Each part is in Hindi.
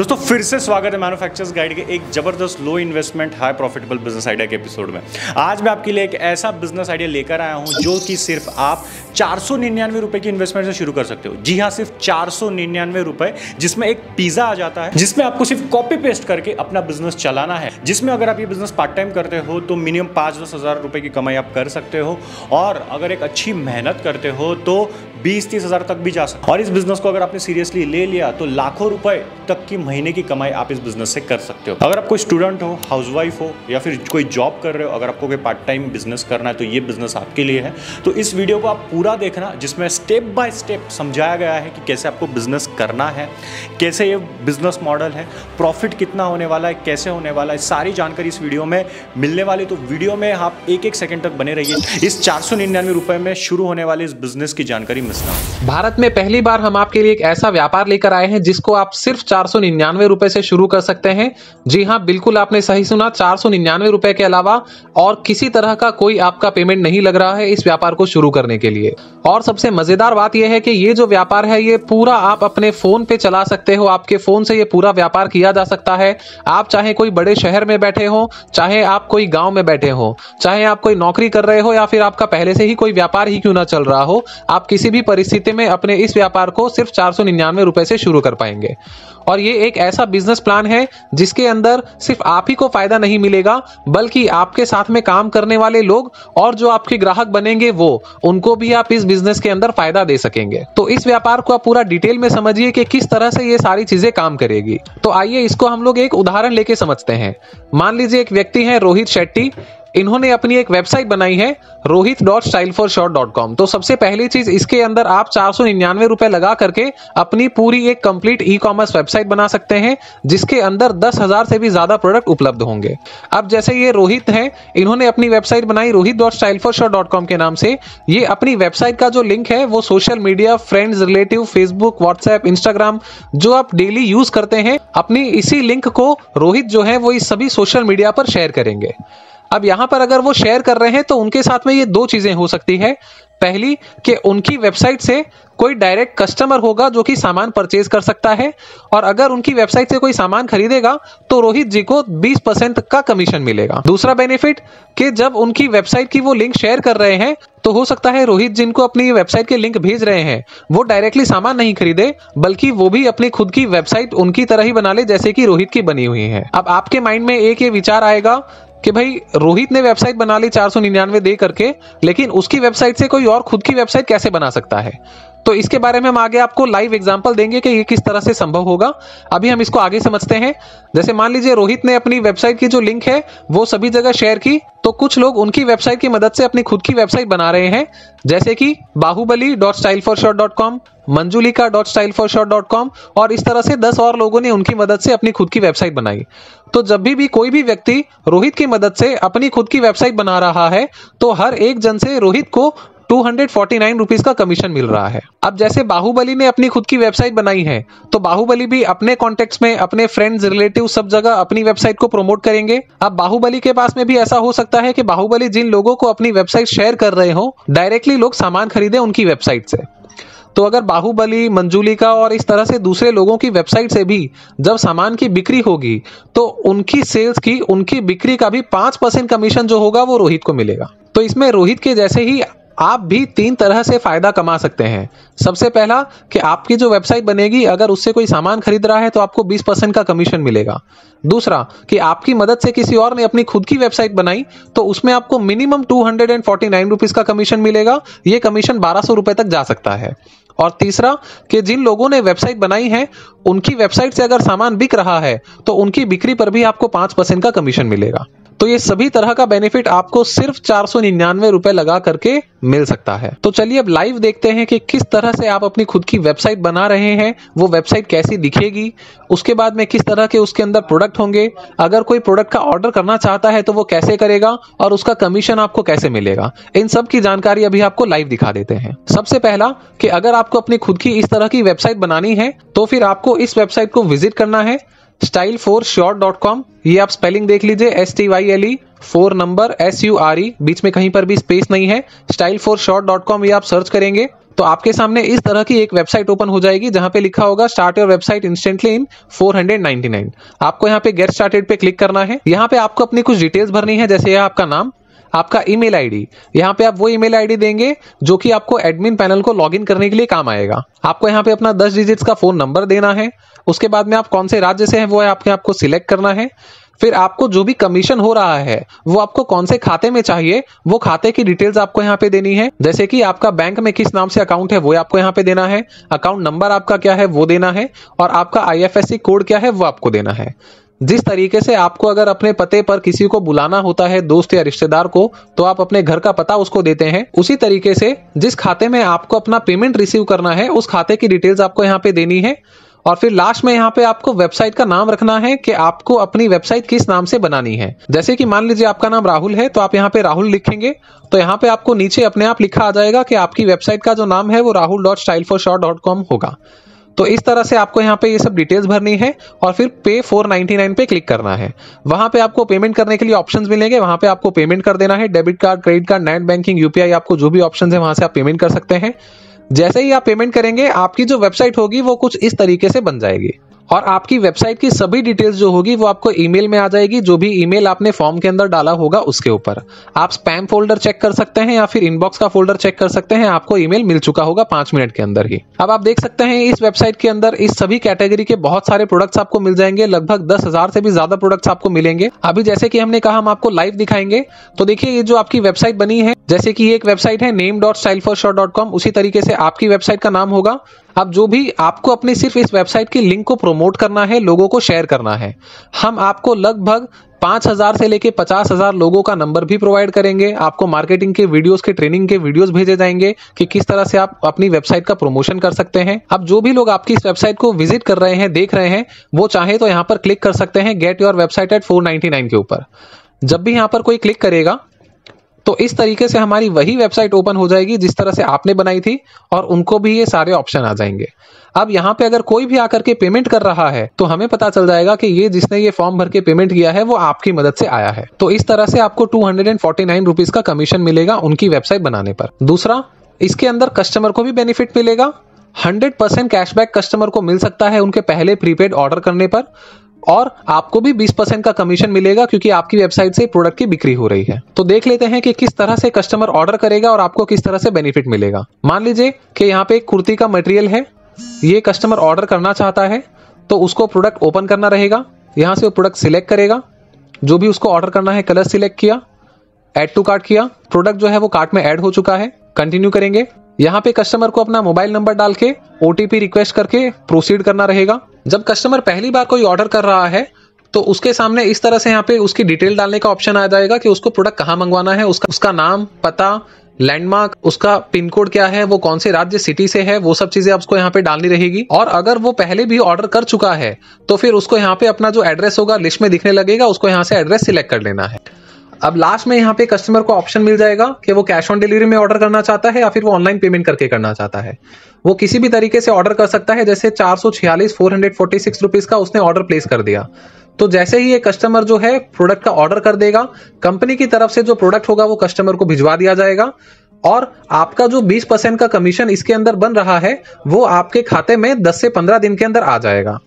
दोस्तों फिर से स्वागत है मैन्युफैक्चरर्स गाइड के एक जबरदस्त low investment high profitable business idea के एपिसोड में। आज मैं आपके लिए एक ऐसा बिजनेस आइडिया लेकर आया हूं जो कि सिर्फ आप 499 रुपए की इन्वेस्टमेंट से शुरू कर सकते हो। जी हां, सिर्फ 499 रुपए, जिसमें एक पिज्जा आ जाता है, जिसमें आपको सिर्फ कॉपी पेस्ट करके अपना बिजनेस चलाना है। जिसमें अगर आप ये बिजनेस पार्ट टाइम करते हो तो मिनिमम 5-10 हज़ार रुपए की कमाई आप कर सकते हो, और अगर एक अच्छी मेहनत करते हो तो 20-30 हज़ार तक भी जा सकते हो। और इस बिजनेस को अगर आपने सीरियसली ले लिया तो लाखों रुपए तक की महीने की कमाई आप इस बिजनेस से कर सकते हो। अगर आप कोई स्टूडेंट हो, हाउसवाइफ हो, या फिर कोई जॉब कर रहे हो, अगर आपको कोई पार्ट टाइम बिजनेस करना है तो ये बिजनेस आपके लिए है। तो इस वीडियो को आप पूरा देखना, जिसमें स्टेप बाय स्टेप समझाया गया है कि कैसे आपको बिजनेस करना है, कैसे ये बिजनेस मॉडल है, प्रॉफिट कितना होने वाला है, कैसे होने वाला है, सारी जानकारी इस वीडियो में मिलने वाली। तो वीडियो में आप एक सेकंड तक बने रहिए। इस 499 रुपए में शुरू होने वाले इस बिजनेस की जानकारी मिस ना हो। भारत में पहली बार हम आपके लिए एक ऐसा व्यापार लेकर आए हैं जिसको आप सिर्फ 499 रुपए से शुरू कर सकते हैं। जी हां, बिल्कुल आपने सही सुना, 499 रुपए के अलावा और किसी तरह का कोई आपका पेमेंट नहीं लग रहा है इस व्यापार को शुरू करने के लिए। और सबसे मजेदार बात यह है कि ये जो व्यापार है ये पूरा आप अपने फोन पे चला सकते हो। आपके फोन से ये पूरा व्यापार किया जा सकता है। आप चाहे कोई बड़े शहर में बैठे हो, चाहे आप कोई गांव में बैठे हो, चाहे आप कोई नौकरी कर रहे हो, या फिर आपका पहले से ही कोई व्यापार ही क्यों ना चल रहा हो, आप किसी भी परिस्थिति में अपने इस व्यापार को सिर्फ 499 रुपए से शुरू कर पाएंगे। और ये एक ऐसा बिजनेस प्लान है जिसके अंदर सिर्फ आप ही को फायदा नहीं मिलेगा, बल्कि आपके साथ में काम करने वाले लोग और जो आपके ग्राहक बनेंगे उनको भी आप इस बिजनेस के अंदर फायदा दे सकेंगे। तो इस व्यापार को आप पूरा डिटेल में समझिए कि किस तरह से ये सारी चीजें काम करेगी। तो आइए इसको हम लोग एक उदाहरण लेके समझते हैं। मान लीजिए एक व्यक्ति है रोहित शेट्टी। इन्होंने अपनी एक वेबसाइट बनाई है rohit.styleforshort.com। तो सबसे पहली चीज, इसके अंदर आप 499 रुपए लगा करके अपनी पूरी एक कंप्लीट ई कॉमर्स वेबसाइट बना सकते हैं, जिसके अंदर 10,000 से भी ज्यादा प्रोडक्ट उपलब्ध होंगे। अब जैसे ये रोहित है, इन्होंने अपनी वेबसाइट बनाई rohit.styleforshort.com के नाम से। ये अपनी वेबसाइट का जो लिंक है वो social media, friends, relative, Facebook, WhatsApp, Instagram, जो आप डेली यूज करते हैं, अपनी इसी लिंक को रोहित जो है वो इस सभी सोशल मीडिया पर शेयर करेंगे। अब यहां पर अगर वो शेयर कर रहे हैं तो उनके साथ में ये दो चीजें हो सकती है। पहली कि उनकी वेबसाइट से कोई डायरेक्ट कस्टमर होगा जो कि सामान परचेज कर सकता है, और अगर उनकी वेबसाइट से कोई सामान खरीदेगा तो रोहित जी को 20% का कमीशन मिलेगा। दूसरा बेनिफिट कि जब उनकी वेबसाइट की वो लिंक शेयर कर रहे हैं तो हो सकता है रोहित जिनको अपनी वेबसाइट के लिंक भेज रहे हैं वो डायरेक्टली सामान नहीं खरीदे, बल्कि वो भी अपनी खुद की वेबसाइट उनकी तरह ही बना ले जैसे कि रोहित की बनी हुई है। अब आपके माइंड में एक ये विचार आएगा कि भाई रोहित ने वेबसाइट बना ली 499 दे करके, लेकिन उसकी वेबसाइट से कोई और खुद की वेबसाइट कैसे बना सकता है। तो इसके बारे में हम आगे आपको लाइव एग्जांपल देंगे कि ये किस तरह से संभव होगा। अभी हम इसको आगे समझते हैं। जैसे मान लीजिए रोहित ने अपनी वेबसाइट की जो लिंक है वो सभी जगह शेयर की, तो कुछ लोग उनकी वेबसाइट की मदद से अपनी खुद की वेबसाइट बना रहे हैं, जैसे कि bahubali.styleforshort.com, manjulika.styleforshort.com, और इस तरह से 10 और लोगों ने उनकी मदद से अपनी खुद की वेबसाइट बनाई। तो जब भी कोई भी व्यक्ति रोहित की मदद से अपनी खुद की वेबसाइट बना रहा है तो हर एक जन से रोहित को 249 रुपीज का कमीशन मिल रहा है। अब जैसे बाहुबली ने अपनी खुद की वेबसाइट बनाई है तो बाहुबली भी अपने कॉन्टेक्ट्स में, अपने फ्रेंड्स, रिलेटिव, सब जगह अपनी वेबसाइट को प्रमोट करेंगे। अब बाहुबली के पास में भी ऐसा हो सकता है कि बाहुबली जिन लोगों को अपनी वेबसाइट शेयर कर रहे हो, डायरेक्टली लोग सामान खरीदे उनकी वेबसाइट से। तो अगर बाहुबली, मंजूलिका और इस तरह से दूसरे लोगों की वेबसाइट से भी जब सामान की बिक्री होगी तो उनकी सेल्स की, उनकी बिक्री का भी 5% कमीशन जो होगा वो रोहित को मिलेगा। तो इसमें रोहित के जैसे ही आप भी 3 तरह से फायदा कमा सकते हैं। सबसे पहला कि आपकी जो वेबसाइट बनेगी, अगर उससे कोई सामान खरीद रहा है तो आपको 20% का कमीशन मिलेगा। दूसरा कि आपकी मदद से किसी और ने अपनी खुद की वेबसाइट बनाई तो उसमें आपको मिनिमम 249 रुपीज का कमीशन मिलेगा। यह कमीशन 1200 रुपए तक जा सकता है। और तीसरा कि जिन लोगों ने वेबसाइट बनाई है उनकी वेबसाइट से अगर सामान बिक रहा है तो उनकी बिक्री पर भी आपको 5% का कमीशन मिलेगा। तो ये सभी तरह का बेनिफिट आपको सिर्फ 499 रुपए लगा करके मिल सकता है। तो चलिए अब लाइव देखते हैं कि किस तरह से आप अपनी खुद की वेबसाइट बना रहे हैं, वो वेबसाइट कैसी दिखेगी, उसके बाद में किस तरह के उसके अंदर प्रोडक्ट होंगे, अगर कोई प्रोडक्ट का ऑर्डर करना चाहता है तो वो कैसे करेगा और उसका कमीशन आपको कैसे मिलेगा। इन सब की जानकारी अभी आपको लाइव दिखा देते हैं। सबसे पहला कि अगर आपको अपनी खुद की इस तरह की वेबसाइट बनानी है तो फिर आपको इस वेबसाइट को विजिट करना है styleforshort.com। ये आप स्पेलिंग देख लीजिए, STYLE 4 नंबर SURE, बीच में कहीं पर भी स्पेस नहीं है। styleforshort.com ये आप सर्च करेंगे तो आपके सामने इस तरह की एक वेबसाइट ओपन हो जाएगी जहां पे लिखा होगा स्टार्ट योर वेबसाइट इंस्टेंटली इन 499। आपको यहाँ पे गेट स्टार्टेड पे क्लिक करना है। यहाँ पे आपको अपनी कुछ डिटेल्स भरनी है, जैसे यह आपका नाम, आपका ईमेल आईडी। यहाँ पे आप वो ईमेल आईडी देंगे जो कि आपको एडमिन पैनल को लॉगिन करने के लिए काम आएगा। आपको यहाँ पे अपना 10 डिजिट्स का फोन नंबर देना है। उसके बाद में आप कौन से राज्य से हैं वो आपको सिलेक्ट करना है। फिर आपको जो भी कमीशन हो रहा है वो आपको कौन से खाते में चाहिए, वो खाते की डिटेल्स आपको यहाँ पे देनी है, जैसे कि आपका बैंक में किस नाम से अकाउंट है वो आपको यहाँ पे देना है, अकाउंट नंबर आपका क्या है वो देना है, और आपका IFSC कोड क्या है वो आपको देना है। जिस तरीके से आपको अगर अपने पते पर किसी को बुलाना होता है, दोस्त या रिश्तेदार को, तो आप अपने घर का पता उसको देते हैं, उसी तरीके से जिस खाते में आपको अपना पेमेंट रिसीव करना है उस खाते की डिटेल्स आपको यहाँ पे देनी है। और फिर लास्ट में यहाँ पे आपको वेबसाइट का नाम रखना है कि आपको अपनी वेबसाइट किस नाम से बनानी है। जैसे कि मान लीजिए आपका नाम राहुल है, तो आप यहाँ पे राहुल लिखेंगे तो यहाँ पे आपको नीचे अपने आप लिखा आ जाएगा कि आपकी वेबसाइट का जो नाम है वो rahul.styleforshort.com होगा। तो इस तरह से आपको यहाँ पे ये सब डिटेल्स भरनी है और फिर पे 499 पे क्लिक करना है। वहां पे आपको पेमेंट करने के लिए ऑप्शंस मिलेंगे, वहां पे आपको पेमेंट कर देना है। Debit card, credit card, net banking, UPI, आपको जो भी ऑप्शन है वहां से आप पेमेंट कर सकते हैं। जैसे ही आप पेमेंट करेंगे आपकी जो वेबसाइट होगी वो कुछ इस तरीके से बन जाएगी और आपकी वेबसाइट की सभी डिटेल्स जो होगी वो आपको ईमेल में आ जाएगी, जो भी ईमेल आपने फॉर्म के अंदर डाला होगा उसके ऊपर। आप स्पैम फोल्डर चेक कर सकते हैं या फिर इनबॉक्स का फोल्डर चेक कर सकते हैं, आपको ईमेल मिल चुका होगा 5 मिनट के अंदर ही। अब आप देख सकते हैं इस वेबसाइट के अंदर इस सभी कैटेगरी के बहुत सारे प्रोडक्ट्स आपको मिल जाएंगे, लगभग 10,000 से भी ज्यादा प्रोडक्ट्स आपको मिलेंगे। अभी जैसे कि हमने कहा हम आपको लाइव दिखाएंगे, तो देखिए ये जो आपकी वेबसाइट बनी है, जैसे कि एक वेबसाइट है name.styleforshort.com, उसी तरीके से आपकी वेबसाइट का नाम होगा। अब जो भी आपको अपनी सिर्फ इस वेबसाइट की लिंक को प्रमोट करना है, लोगों को शेयर करना है। हम आपको लगभग 5,000 से लेके 50,000 लोगों का नंबर भी प्रोवाइड करेंगे। आपको मार्केटिंग के वीडियोस के ट्रेनिंग के वीडियोस भेजे जाएंगे कि किस तरह से आप अपनी वेबसाइट का प्रमोशन कर सकते हैं। अब जो भी लोग आपकी इस वेबसाइट को विजिट कर रहे हैं, देख रहे हैं, वो चाहे तो यहाँ पर क्लिक कर सकते हैं गेट योर वेबसाइट एट 499 के ऊपर। जब भी यहाँ पर कोई क्लिक करेगा तो इस तरीके से हमारी वही वेबसाइट ओपन हो जाएगी जिस तरह से आपने बनाई थी और उनको भी ये सारे ऑप्शन आ जाएंगे। अब यहाँ पे अगर कोई भी आकर के पेमेंट कर रहा है तो हमें पता चल जाएगा कि ये जिसने ये फॉर्म भर के पेमेंट किया है वो आपकी मदद से आया है। तो इस तरह से आपको 249 रुपीज का कमीशन मिलेगा उनकी वेबसाइट बनाने पर। दूसरा, इसके अंदर कस्टमर को भी बेनिफिट मिलेगा। 100% कैशबैक कस्टमर को मिल सकता है उनके पहले प्रीपेड ऑर्डर करने पर, और आपको भी 20% का कमीशन मिलेगा क्योंकि आपकी वेबसाइट से प्रोडक्ट की बिक्री हो रही है। तो देख लेते हैं कि किस तरह से कस्टमर ऑर्डर करेगा और आपको किस तरह से बेनिफिट मिलेगा। मान लीजिए कि यहाँ पे एक कुर्ती का मटेरियल है, ये कस्टमर ऑर्डर करना चाहता है, तो उसको प्रोडक्ट ओपन करना रहेगा। यहाँ से वो प्रोडक्ट सिलेक्ट करेगा, जो भी उसको ऑर्डर करना है, कलर सिलेक्ट किया, ऐड टू कार्ट किया, प्रोडक्ट जो है वो कार्ट में ऐड हो चुका है। कंटिन्यू करेंगे। यहाँ पे कस्टमर को अपना मोबाइल नंबर डाल के OTP रिक्वेस्ट करके प्रोसीड करना रहेगा। जब कस्टमर पहली बार कोई ऑर्डर कर रहा है तो उसके सामने इस तरह से यहाँ पे उसकी डिटेल डालने का ऑप्शन आ जाएगा कि उसको प्रोडक्ट कहाँ मंगवाना है, उसका नाम, पता, लैंडमार्क, उसका पिन कोड क्या है, वो कौन से राज्य सिटी से है, वो सब चीजें आपको यहाँ पे डालनी रहेगी। और अगर वो पहले भी ऑर्डर कर चुका है तो फिर उसको यहाँ पे अपना जो एड्रेस होगा लिस्ट में दिखने लगेगा, उसको यहाँ से एड्रेस सिलेक्ट कर लेना है। अब लास्ट में यहाँ पे कस्टमर को ऑप्शन मिल जाएगा कि वो कैश ऑन डिलीवरी में ऑर्डर करना चाहता है या फिर वो ऑनलाइन पेमेंट करके करना चाहता है। वो किसी भी तरीके से ऑर्डर कर सकता है। जैसे 446 रुपीज का उसने ऑर्डर प्लेस कर दिया, तो जैसे ही ये कस्टमर जो है प्रोडक्ट का ऑर्डर कर देगा, कंपनी की तरफ से जो प्रोडक्ट होगा वो कस्टमर को भिजवा दिया जाएगा और आपका जो 20% का कमीशन इसके अंदर बन रहा है वो आपके खाते में 10 से 15 दिन के अंदर आ जाएगा।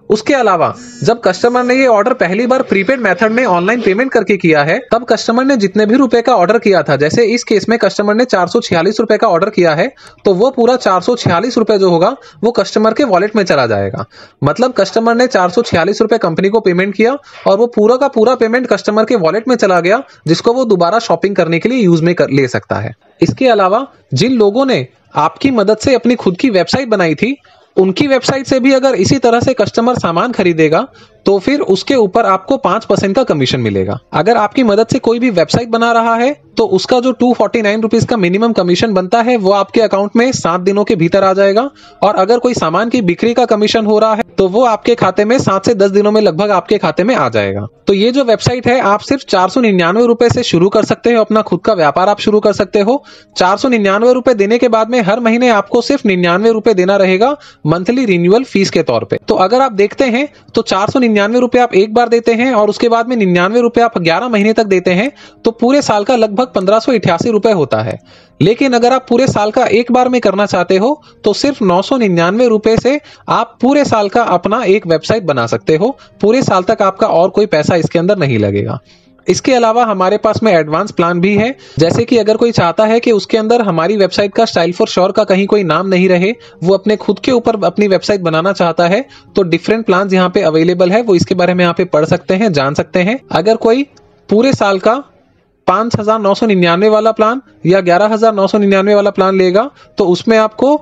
उसके अलावा जब कस्टमर ने ये ऑर्डर पहली बार प्रीपेड मेथड में ऑनलाइन पेमेंट करके किया है, तब कस्टमर ने जितने भी रुपए का ऑर्डर किया था, जैसे इस केस में कस्टमर ने 446 रुपए का ऑर्डर किया है, तो वो पूरा 446 रुपए जो होगा वो कस्टमर के वॉलेट में चला जाएगा। मतलब कस्टमर ने 446 रुपए कंपनी को पेमेंट किया और वो पूरा का पूरा पेमेंट कस्टमर के वॉलेट में चला गया, जिसको वो दोबारा शॉपिंग करने के लिए यूज में ले सकता है। इसके अलावा जिन लोगों ने आपकी मदद से अपनी खुद की वेबसाइट बनाई थी, उनकी वेबसाइट से भी अगर इसी तरह से कस्टमर सामान खरीदेगा तो फिर उसके ऊपर आपको 5% का कमीशन मिलेगा। अगर आपकी मदद से कोई भी वेबसाइट बना रहा है तो उसका जो 249 रुपीज का मिनिमम कमीशन बनता है वो आपके अकाउंट में 7 दिनों के भीतर आ जाएगा। और अगर कोई सामान की बिक्री का कमीशन हो रहा है तो वो आपके खाते में 7 से 10 दिनों में लगभग आपके खाते में आ जाएगा। तो ये जो वेबसाइट है, आप सिर्फ 499 रुपए से शुरू कर सकते हो, अपना खुद का व्यापार आप शुरू कर सकते हो। 499 रुपए देने के बाद में हर महीने आपको सिर्फ 99 रुपए देना रहेगा मंथली रिन्यूअल फीस के तौर पे। तो अगर आप देखते हैं तो 499 ₹499 आप एक बार देते हैं और उसके बाद में ₹99 आप 11 महीने तक देते हैं तो पूरे साल का लगभग ₹1588 होता है। लेकिन अगर आप पूरे साल का एक बार में करना चाहते हो तो सिर्फ ₹999 से आप पूरे साल का अपना एक वेबसाइट बना सकते हो। पूरे साल तक आपका और कोई पैसा इसके अंदर नहीं लगेगा। इसके अलावा हमारे पास में एडवांस प्लान भी है, जैसे कि अगर कोई चाहता है कि उसके अंदर हमारी वेबसाइट का स्टाइल फॉर श्योर का कहीं कोई नाम नहीं रहे, वो अपने खुद के ऊपर अपनी वेबसाइट बनाना चाहता है, तो डिफरेंट प्लान यहाँ पे अवेलेबल है, वो इसके बारे में यहाँ पे पढ़ सकते हैं, जान सकते हैं। अगर कोई पूरे साल का 5,999 वाला प्लान या 11,999 वाला प्लान लेगा तो उसमें आपको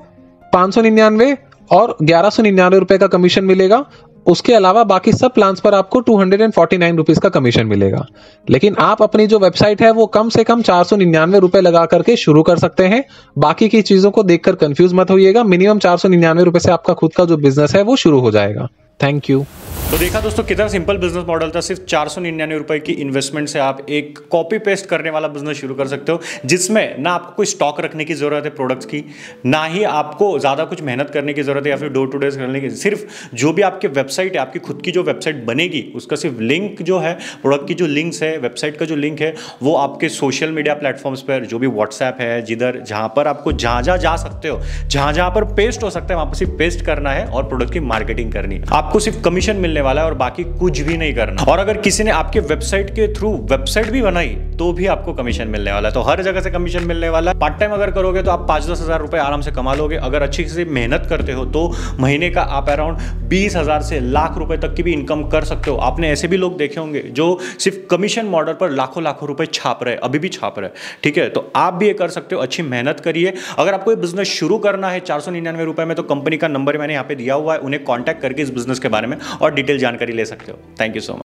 599 और ₹1199 का कमीशन मिलेगा। उसके अलावा बाकी सब प्लान्स पर आपको ₹249 का कमीशन मिलेगा। लेकिन आप अपनी जो वेबसाइट है वो कम से कम ₹499 लगा करके शुरू कर सकते हैं। बाकी की चीजों को देखकर कंफ्यूज मत होइएगा। मिनिमम ₹499 से आपका खुद का जो बिजनेस है वो शुरू हो जाएगा। Thank you. तो देखा दोस्तों कितना सिंपल बिजनेस मॉडल था। सिर्फ ₹499 की इन्वेस्टमेंट से आप एक कॉपी पेस्ट करने वाला बिजनेस शुरू कर सकते हो, जिसमें ना आपको कोई स्टॉक रखने की जरूरत है प्रोडक्ट्स की, ना ही आपको ज़्यादा कुछ मेहनत करने की जरूरत है या फिर डोर टू डोर करने की। सिर्फ जो भी आपकी वेबसाइट है, आपकी खुद की जो वेबसाइट बनेगी, उसका सिर्फ लिंक जो है, प्रोडक्ट की जो लिंक्स है, वेबसाइट का जो लिंक है, वो आपके सोशल मीडिया प्लेटफॉर्म्स पर, जो भी व्हाट्सएप है, जिधर जहाँ पर आपको जहाँ जहाँ जा सकते हो, जहाँ जहाँ पर पेस्ट हो सकता है वहाँ पर सिर्फ पेस्ट करना है और प्रोडक्ट की मार्केटिंग करनी है। आपको सिर्फ कमीशन मिलने वाला है और बाकी कुछ भी नहीं करना। और अगर किसी ने आपके वेबसाइट के थ्रू वेबसाइट भी बनाई तो भी आपको कमीशन मिलने वाला है। तो हर जगह से कमीशन मिलने वाला है। पार्ट टाइम अगर करोगे तो आप 5-10 हज़ार रुपए आराम से कमा लोगे। अगर अच्छी से मेहनत करते हो तो महीने का आप अराउंड 20,000 से लाख रुपए तक की भी इनकम कर सकते हो। आपने ऐसे भी लोग देखे होंगे जो सिर्फ कमीशन मॉडल पर लाखों लाखों रुपए छाप रहे, अभी भी छाप रहे। ठीक है, तो आप भी ये कर सकते हो। अच्छी मेहनत करिए। अगर आपको ये बिजनेस शुरू करना है ₹499 में, तो कंपनी का नंबर मैंने यहाँ पे दिया हुआ है, उन्हें कॉन्टैक्ट करके इस बिजनेस के बारे में और डिटेल जानकारी ले सकते हो। Thank you so much.